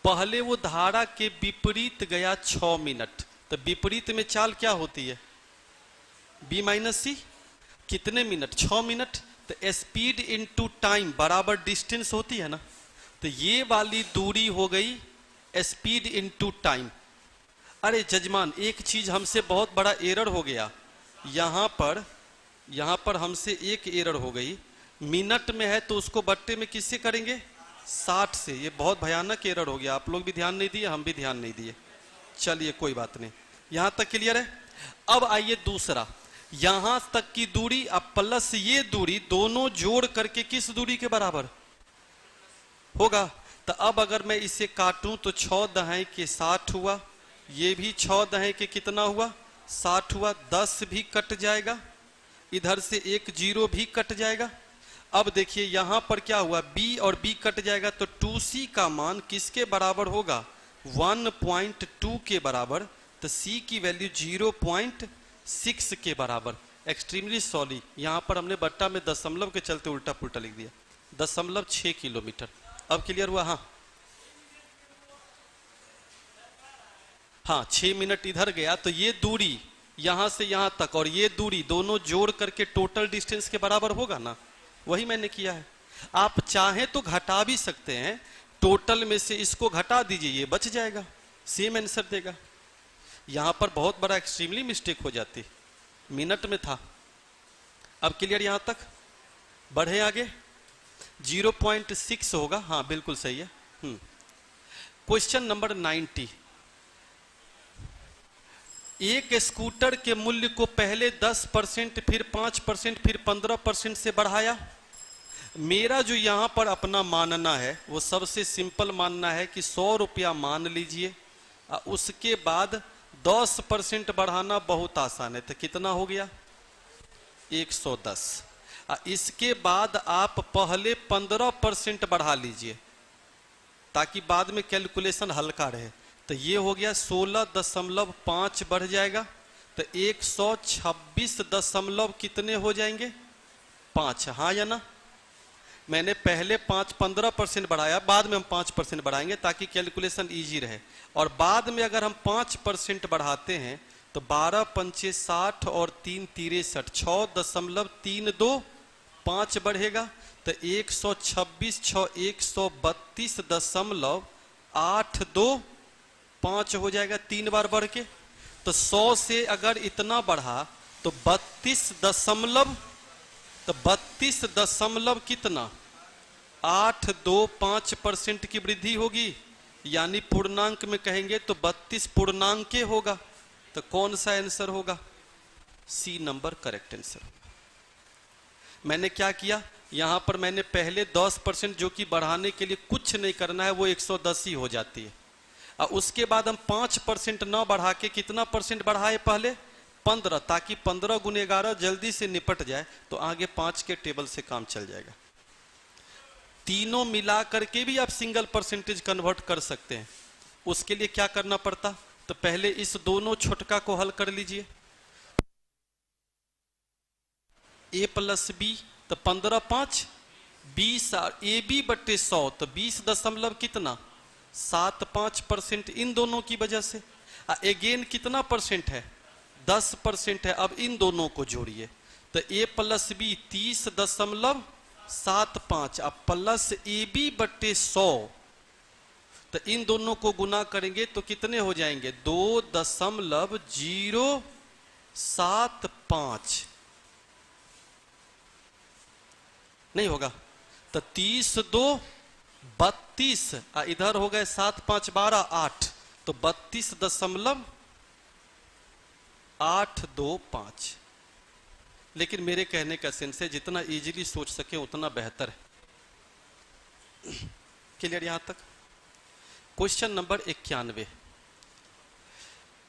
पहले वो धारा के विपरीत गया 6 मिनट, तो विपरीत में चाल क्या होती है? B माइनस सी। कितने मिनट? 6 मिनट। तो स्पीड इनटू टाइम बराबर डिस्टेंस होती है ना, तो ये वाली दूरी हो गई स्पीड इनटू टाइम। अरे जजमान, एक चीज हमसे बहुत बड़ा एरर हो गया, यहां पर हमसे एक एरर हो गई। मिनट में है तो उसको बट्टे में किससे करेंगे? 60 से। ये बहुत भयानक एरर हो गया, आप लोग भी ध्यान नहीं दिए, हम भी ध्यान नहीं दिए। चलिए कोई बात नहीं, यहां तक क्लियर है। अब आइए दूसरा, यहां तक की दूरी अब प्लस ये दूरी, दोनों जोड़ करके किस दूरी के बराबर होगा? तो अब अगर मैं इसे काटूं तो 6 दहाई के 60 हुआ, ये भी 6 दहाई के कितना हुआ? 60 हुआ। 10 भी कट जाएगा, इधर से एक जीरो भी कट जाएगा। अब देखिए यहां पर क्या हुआ, B और B कट जाएगा, तो 2C का मान किसके बराबर होगा? 1.2 के बराबर। तो C की वैल्यू 0.6 के बराबर। एक्सट्रीमली सॉरी, यहां पर हमने बट्टा में दशमलव के चलते उल्टा पुल्टा लिख दिया। 0.6 किलोमीटर। अब क्लियर हुआ? हाँ 6 मिनट इधर गया, तो ये दूरी यहां से यहां तक और ये दूरी दोनों जोड़ करके टोटल डिस्टेंस के बराबर होगा ना, वही मैंने किया है। आप चाहें तो घटा भी सकते हैं, टोटल में से इसको घटा दीजिए, ये बच जाएगा, सेम आंसर देगा। यहां पर बहुत बड़ा एक्सट्रीमली मिस्टेक हो जाती, मिनट में था। अब क्लियर यहां तक? बढ़े आगे। 0.6 होगा, हाँ बिल्कुल सही है। Question number 90। एक स्कूटर के मूल्य को पहले 10%, फिर 5%, फिर 15% से बढ़ाया। मेरा जो यहां पर अपना मानना है वो सबसे सिंपल मानना है कि 100 रुपया मान लीजिए, उसके बाद 10% बढ़ाना बहुत आसान है। तो कितना हो गया? 110। इसके बाद आप पहले 15% बढ़ा लीजिए ताकि बाद में कैलकुलेशन हल्का रहे। तो ये हो गया 16.5 बढ़ जाएगा, तो 126 दशमलव कितने हो जाएंगे? 5। हाँ या ना? मैंने पहले 15% बढ़ाया, बाद में हम 5% बढ़ाएंगे ताकि कैलकुलेशन इजी रहे। और बाद में अगर हम 5% बढ़ाते हैं तो 12 पंचे 60 और 3 63, 6.32 5 बढ़ेगा, तो 126 6 132.82 5 हो जाएगा, 3 बार बढ़ के। तो 100 से अगर इतना बढ़ा तो 32 कितना 825% की वृद्धि होगी, यानी पूर्णांक में कहेंगे तो 32 पूर्णांक होगा। तो कौन सा आंसर होगा? C number correct answer. मैंने क्या किया, यहां पर मैंने पहले 10% जो कि बढ़ाने के लिए कुछ नहीं करना है, वो 110 ही हो जाती है। और उसके बाद हम 5% ना बढ़ा के कितना परसेंट बढ़ाए? पहले 15, ताकि 15 गुने 11 जल्दी से निपट जाए, तो आगे 5 के टेबल से काम चल जाएगा। तीनों मिला करके भी आप सिंगल परसेंटेज कन्वर्ट कर सकते हैं। उसके लिए क्या करना पड़ता? तो पहले इस दोनों छोटका को हल कर लीजिए। a प्लस बी, तो 15 5 20, और ए बी बट्टे 100, तो 20 दशमलव कितना 75% इन दोनों की वजह से। अगेन कितना परसेंट है? 10% है। अब इन दोनों को जोड़िए, तो a प्लस बी 30.75, अब प्लस ए बी बट्टे 100, तो इन दोनों को गुना करेंगे तो कितने हो जाएंगे? 2.0 7 5 नहीं होगा, तो 30 2 32, इधर हो गए 7 5 12 8, तो 32.825। लेकिन मेरे कहने का सेंस है जितना इजीली सोच सके उतना बेहतर है। क्लियर यहां तक? क्वेश्चन नंबर 91,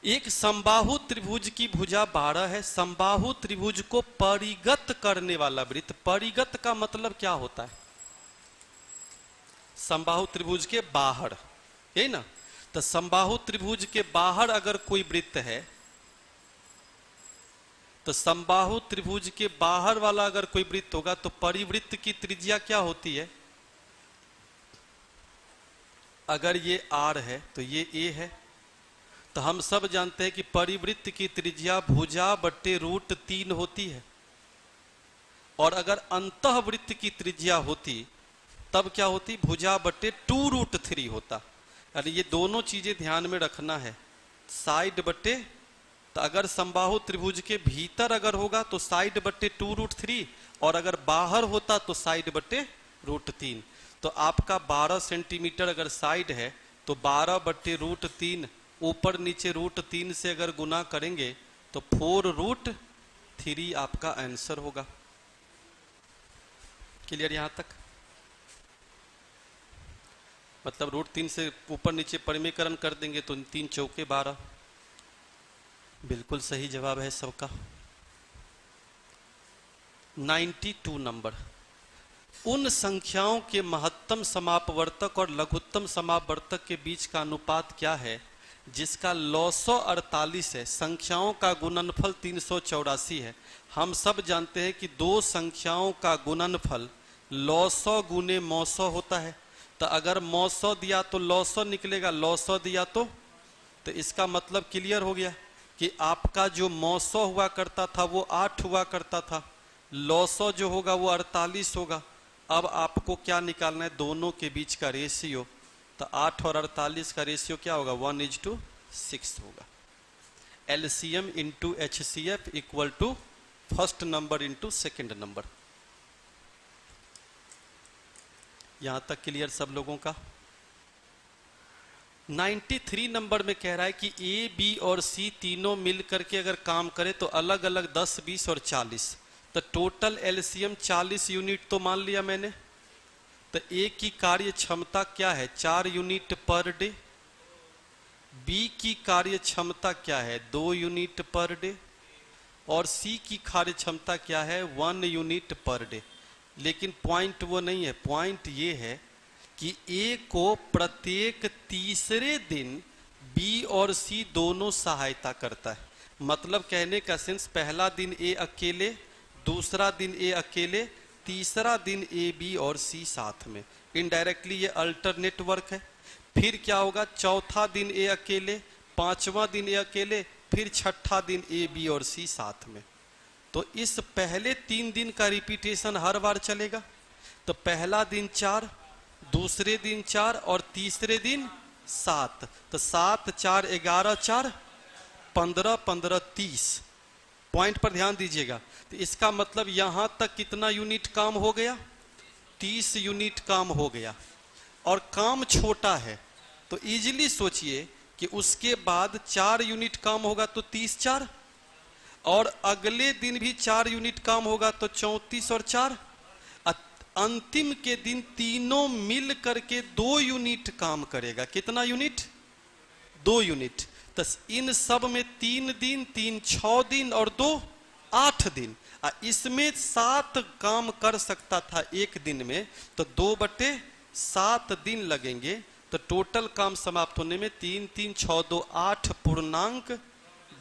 एक समबाहु त्रिभुज की भुजा 12 है। समबाहु त्रिभुज को परिगत करने वाला वृत्त, परिगत का मतलब क्या होता है? समबाहु त्रिभुज के बाहर, यही ना? तो समबाहु त्रिभुज के बाहर अगर कोई वृत्त है, तो समबाहु त्रिभुज के बाहर वाला अगर कोई वृत्त होगा तो परिवृत्त की त्रिज्या क्या होती है? अगर ये R है तो ये A है, तो हम सब जानते हैं कि परिवृत्त की त्रिज्या भुजा बट्टे √3 होती है। और अगर अंतःवृत्त की त्रिज्या होती तब क्या होती? भुजा बट्टे 2√3 होता। यानी ये दोनों चीजें ध्यान में रखना है। साइड बट्टे, तो अगर समबाहु त्रिभुज के भीतर अगर होगा तो साइड बट्टे 2√3, और अगर बाहर होता तो साइड बट्टे √3। तो आपका 12 सेंटीमीटर अगर साइड है तो 12 बट्टे √3, ऊपर नीचे √3 से अगर गुना करेंगे तो 4√3 आपका आंसर होगा। क्लियर यहां तक? मतलब √3 से ऊपर नीचे परिमेयकरण कर देंगे तो 3 चौके 12। बिल्कुल सही जवाब है सबका। 92 नंबर, उन संख्याओं के महत्तम समापवर्तक और लघुत्तम समापवर्तक के बीच का अनुपात क्या है जिसका लॉ 148 है, संख्याओं का गुणनफल 384 है। हम सब जानते हैं कि दो संख्याओं का गुणनफल लॉ 100 गुने मौसौ होता है। तो अगर मौसौ दिया तो लॉ 100 निकलेगा, लॉ 100 दिया तो इसका मतलब क्लियर हो गया कि आपका जो मौसौ हुआ करता था वो 8 हुआ करता था, लॉ 100 जो होगा वो 48 होगा। अब आपको क्या निकालना है? दोनों के बीच का रेशियो। तो 8 और 48 का रेशियो क्या होगा? 1:6 होगा। LCM into HCF equal to first number into second number. यहां तक क्लियर सब लोगों का? 93 नंबर में कह रहा है कि A, B और C तीनों मिल करके अगर काम करे तो अलग अलग 10, 20 और 40, तो टोटल LCM 40 यूनिट तो मान लिया मैंने। तो A की कार्य क्षमता क्या है? 4 यूनिट पर डे। B की कार्य क्षमता क्या है? 2 यूनिट पर डे। और C की कार्य क्षमता क्या है? 1 यूनिट पर डे। लेकिन पॉइंट वो नहीं है, पॉइंट ये है कि A को प्रत्येक तीसरे दिन B और C दोनों सहायता करता है। मतलब कहने का सेंस, पहला दिन A अकेले, दूसरा दिन A अकेले, तीसरा दिन A, B और C साथ में। इनडायरेक्टली ये अल्टरनेट वर्क है। फिर क्या होगा? चौथा दिन A अकेले, पांचवा दिन A अकेले, फिर छठा दिन A, B और C साथ में। तो इस पहले 3 दिन का रिपीटेशन हर बार चलेगा। तो पहला दिन 4, दूसरे दिन 4 और तीसरे दिन 7। तो 7 4 11 4 15 15 30। पॉइंट पर ध्यान दीजिएगा। तो इसका मतलब यहां तक कितना यूनिट काम हो गया? 30 यूनिट काम हो गया। और काम छोटा है तो इजीली सोचिए कि उसके बाद 4 यूनिट काम होगा तो 30 4, और अगले दिन भी 4 यूनिट काम होगा तो 34 और 4। अंतिम के दिन तीनों मिल करके 2 यूनिट काम करेगा। कितना यूनिट? 2 यूनिट। तो इन सब में 3 दिन, 3 6 दिन और 2 8 दिन। इसमें 7 काम कर सकता था एक दिन में, तो 2/7 दिन लगेंगे। तो टोटल काम समाप्त होने में 3 3 6 2 8 पूर्णांक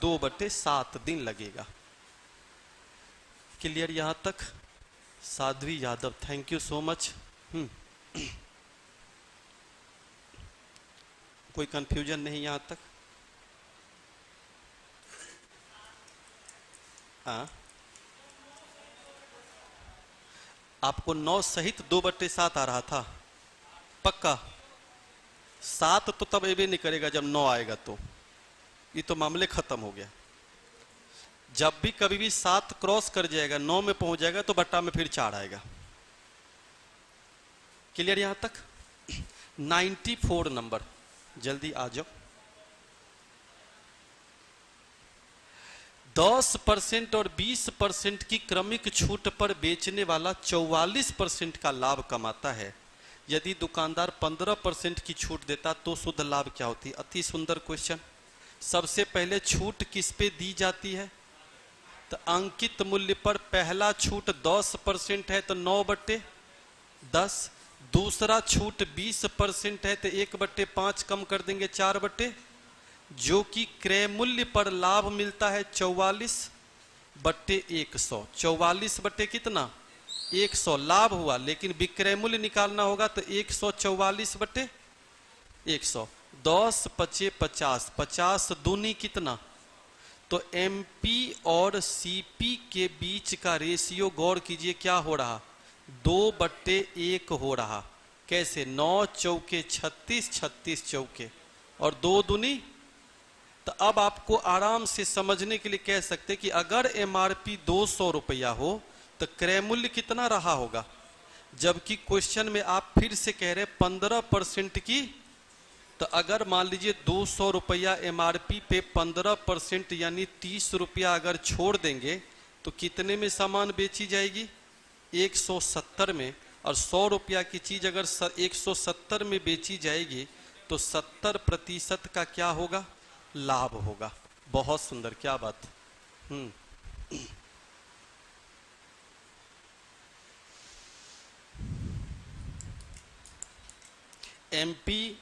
2/7 दिन लगेगा। क्लियर यहां तक? Sadhvi Yadav, thank you so much. कोई कंफ्यूजन नहीं यहां तक? हाँ, आपको 9 सहित 2/7 आ रहा था? पक्का? 7 तो तब एबे नहीं करेगा जब 9 आएगा, तो ये तो मामले खत्म हो गया। जब भी कभी भी 7 क्रॉस कर जाएगा, 9 में पहुंच जाएगा तो बट्टा में फिर 4 आएगा। क्लियर यहां तक? 94 नंबर, जल्दी आ जाओ। 10% और 20% की क्रमिक छूट पर बेचने वाला 44% का लाभ कमाता है। यदि दुकानदार 15% की छूट देता तो शुद्ध लाभ क्या होती? अति सुंदर क्वेश्चन। सबसे पहले छूट किस पे दी जाती है? तो अंकित मूल्य पर पहला छूट 10% है तो 9/10। दूसरा छूट 20% है तो 1/5 कम कर देंगे, 4/, जो कि क्रय मूल्य पर लाभ मिलता है 44/100। 44 बटे कितना? 100 लाभ हुआ, लेकिन विक्रय मूल्य निकालना होगा तो 144/100। 10 पचे 50, 50 दूनी कितना? तो एमपी और सीपी के बीच का रेशियो गौर कीजिए क्या हो रहा? 2/1 हो रहा। कैसे? 9 चौके 36, 36 चौके और 2 दूनी। तो अब आपको आराम से समझने के लिए कह सकते कि अगर एमआरपी 200 रुपया हो तो क्रय मूल्य कितना रहा होगा? जबकि क्वेश्चन में आप फिर से कह रहे 15% की। तो अगर मान लीजिए 200 रुपया एमआरपी पे 15% यानी 30 रुपया अगर छोड़ देंगे तो कितने में सामान बेची जाएगी? 170 में। और 100 रुपया की चीज अगर 170 में बेची जाएगी तो 70% का क्या होगा? लाभ होगा। बहुत सुंदर, क्या बात। एमपी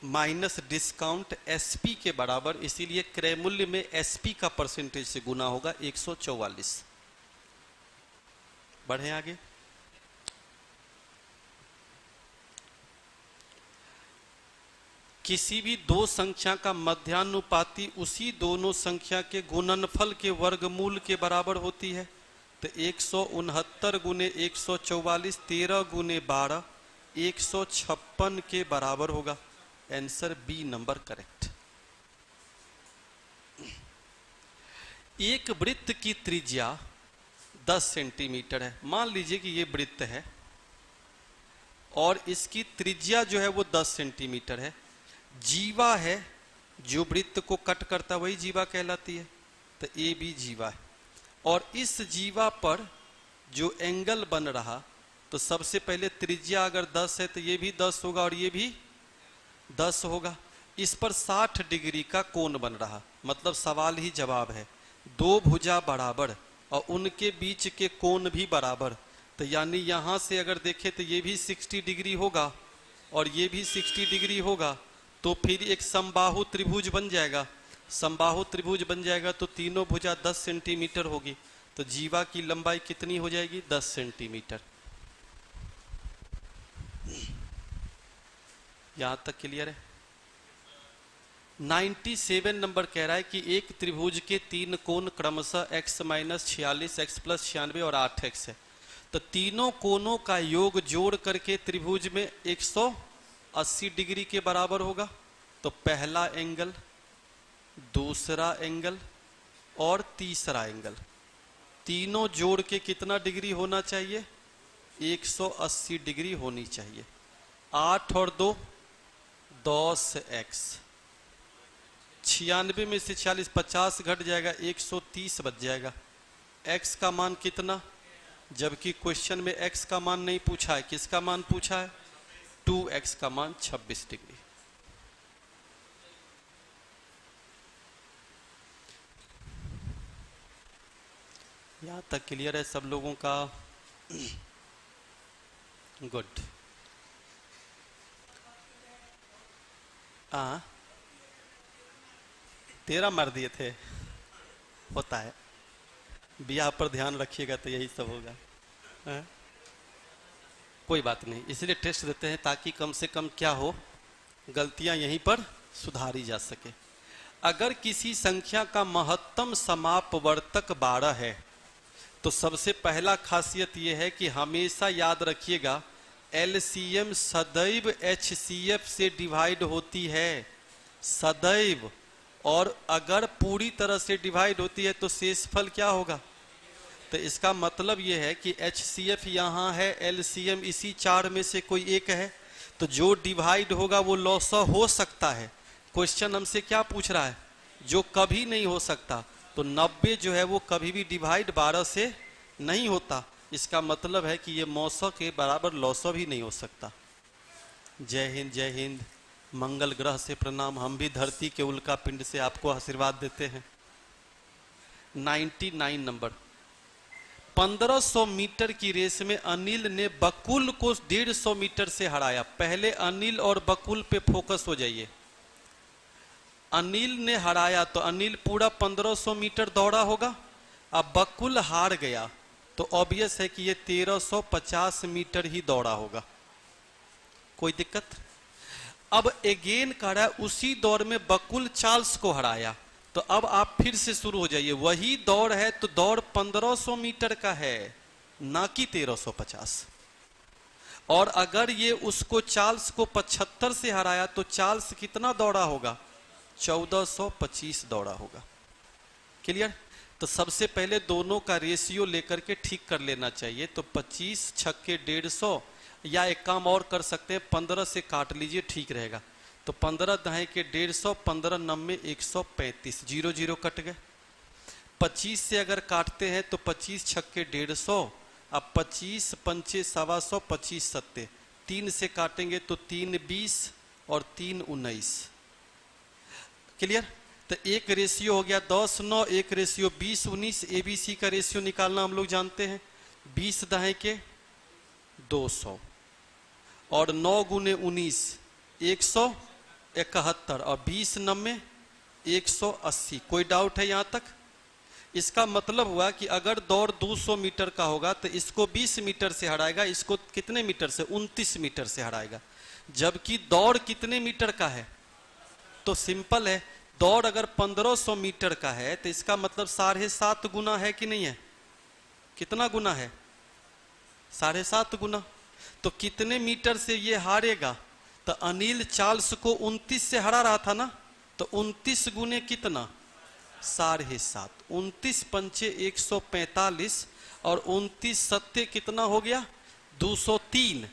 माइनस डिस्काउंट एसपी के बराबर, इसीलिए क्रय मूल्य में एसपी का परसेंटेज से गुना होगा 144। बढ़े आगे। किसी भी दो संख्या का मध्यानुपाती उसी दोनों संख्या के गुणनफल के वर्गमूल के बराबर होती है। तो 169 गुने 144, 13 गुने 12, 156 के बराबर होगा। Answer B number correct. एक वृत्त की त्रिज्या 10 सेंटीमीटर है। मान लीजिए कि ये वृत्त है और इसकी त्रिज्या जो है वो 10 सेंटीमीटर है। जीवा है जो वृत्त को कट करता, वही जीवा कहलाती है। तो ए बी जीवा है और इस जीवा पर जो एंगल बन रहा, तो सबसे पहले त्रिज्या अगर 10 है तो ये भी 10 होगा और ये भी 10 होगा। इस पर 60 डिग्री का कोण बन रहा, मतलब सवाल ही जवाब है। दो भुजा बराबर और उनके बीच के कोण भी बराबर। तो यानी यहां से अगर देखें तो ये भी 60 डिग्री होगा और ये भी 60 डिग्री होगा। तो फिर एक समबाहु त्रिभुज बन जाएगा। समबाहु त्रिभुज बन जाएगा तो तीनों भुजा 10 सेंटीमीटर होगी। तो जीवा की लंबाई कितनी हो जाएगी? 10 सेंटीमीटर। यहां तक क्लियर है? 97 नंबर कह रहा है कि एक त्रिभुज के 3 कोण क्रमशः x - 46, x + 96 और 8x है। तो तीनों कोणों का योग जोड़ करके त्रिभुज में 180 डिग्री के बराबर होगा। तो पहला एंगल, दूसरा एंगल और तीसरा एंगल, तीनों जोड़ के कितना डिग्री होना चाहिए? 180 डिग्री होनी चाहिए। 8 और 2 10x, 96 में से 40, 50 घट जाएगा, 130 बच जाएगा। x का मान कितना? जबकि क्वेश्चन में x का मान नहीं पूछा है, किसका मान पूछा है? 2x का मान 26 डिग्री। यहां तक क्लियर है सब लोगों का? गुड। हाँ, 13 मार दिए थे, होता है। ब्याह पर ध्यान रखिएगा तो यही सब होगा। हाँ? कोई बात नहीं, इसलिए टेस्ट देते हैं ताकि कम से कम क्या हो, गलतियां यहीं पर सुधारी जा सके। अगर किसी संख्या का महत्तम समापवर्तक 12 है तो सबसे पहला खासियत यह है कि हमेशा याद रखिएगा एलसीएम सदैव एचसीएफ से डिवाइड होती है, सदैव। और अगर पूरी तरह से डिवाइड होती है तो शेषफल क्या होगा? तो इसका मतलब यह है कि HCF यहाँ है, LCM इसी चार में से कोई एक है, तो जो डिवाइड होगा वो लॉसअ हो सकता है। क्वेश्चन हमसे क्या पूछ रहा है? जो कभी नहीं हो सकता। तो 90 जो है वो कभी भी डिवाइड 12 से नहीं होता। इसका मतलब है कि ये मौसम के बराबर लॉसअ भी नहीं हो सकता। जय हिंद, जय हिंद। मंगल ग्रह से प्रणाम। हम भी धरती के उल्का पिंड से आपको आशीर्वाद देते हैं। 99 नंबर। 1500 मीटर की रेस में अनिल ने बकुल को 150 मीटर से हराया। पहले अनिल और बकुल पे फोकस हो जाइए। अनिल ने हराया तो अनिल पूरा 1500 मीटर दौड़ा होगा। अब बकुल हार गया तो ऑब्वियस है कि ये 1350 मीटर ही दौड़ा होगा। कोई दिक्कत? अब अगेन कह रहा है उसी दौड़ में बकुल चार्ल्स को हराया। तो अब आप फिर से शुरू हो जाइए। वही दौड़ है तो दौड़ 1500 मीटर का है, ना कि 1350। और अगर ये उसको चार्ल्स को 75 से हराया तो चार्ल्स कितना दौड़ा होगा? 1425 दौड़ा होगा। क्लियर? तो सबसे पहले दोनों का रेशियो लेकर के ठीक कर लेना चाहिए। तो 25 छक्के 150, या एक काम और कर सकते हैं, 15 से काट लीजिए, ठीक रहेगा। तो 15 दहाई के 150, 15 9 135, 0 0 कट गए। 25 से अगर काटते हैं तो 25 छक्के 150, अब 25 पंचे 125, 25 सत्ते, 3 से काटेंगे तो 3 20 और 3 19। क्लियर? तो एक रेशियो हो गया 10 9, एक रेशियो 20 19। ABC का रेशियो निकालना हम लोग जानते हैं। 20 दहाई के 200 और 9 गुने 19 171 और 20 9 180। कोई डाउट है यहां तक? इसका मतलब हुआ कि अगर दौड़ 200 मीटर का होगा तो इसको 20 मीटर से हराएगा, इसको कितने मीटर से? 29 मीटर से हराएगा। जबकि दौड़ कितने मीटर का है? तो सिंपल है, दौड़ अगर 1500 मीटर का है तो इसका मतलब 7.5 गुना है कि नहीं है? कितना गुना है? 7.5 गुना। तो कितने मीटर से ये हारेगा? तो अनिल चार्ल्स को 29 से हरा रहा था ना, तो 29 गुने कितना? 7.5। 29 पंचे 145 और 29 सत्ते कितना हो गया? 203।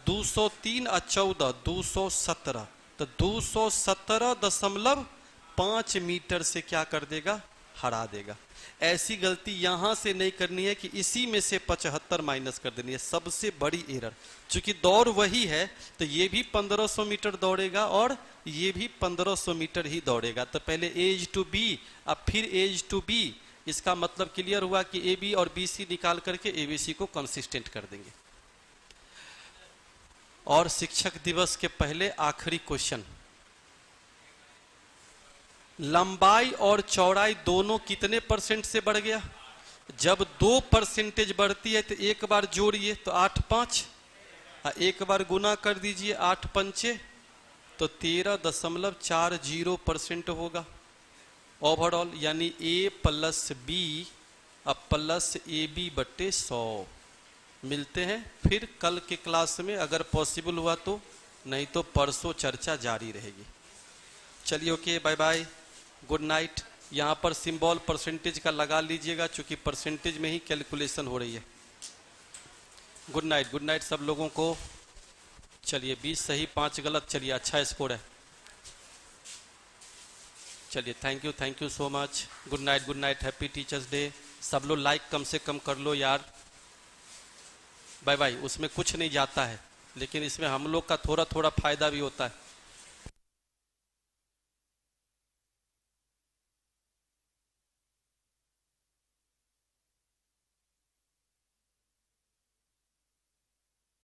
203 और 14 217। तो 217.5 मीटर से क्या कर देगा? हरा देगा। ऐसी गलती यहां से नहीं करनी है कि इसी में से 75 माइनस कर देनी है, सबसे बड़ी एरर। चूंकि दौड़ वही है तो ये भी 1500 मीटर दौड़ेगा और ये भी 1500 मीटर ही दौड़ेगा। तो पहले एज टू बी, अब फिर एज टू बी। इसका मतलब क्लियर हुआ कि AB और BC निकाल करके ABC को कंसिस्टेंट कर देंगे। और शिक्षक दिवस के पहले आखिरी क्वेश्चन, लंबाई और चौड़ाई दोनों कितने % से बढ़ गया? जब 2% बढ़ती है तो एक बार जोड़िए तो 8 5, एक बार गुना कर दीजिए 8 पंचे तो 13.40% होगा ओवरऑल। यानी A + B अब प्लस AB बट्टे 100। मिलते हैं फिर कल के क्लास में, अगर पॉसिबल हुआ तो, नहीं तो परसों चर्चा जारी रहेगी। चलिए okay, bye bye, good night. यहाँ पर सिंबल परसेंटेज का लगा लीजिएगा, चूंकि परसेंटेज में ही कैलकुलेशन हो रही है। गुड नाइट सब लोगों को। चलिए 20 सही 5 गलत। चलिए अच्छा स्कोर है। चलिए thank you so much. Good night, happy teachers day. सब लोग लाइक कम से कम कर लो यार। Bye bye. उसमें कुछ नहीं जाता है, लेकिन इसमें हम लोग का थोड़ा थोड़ा फायदा भी होता है।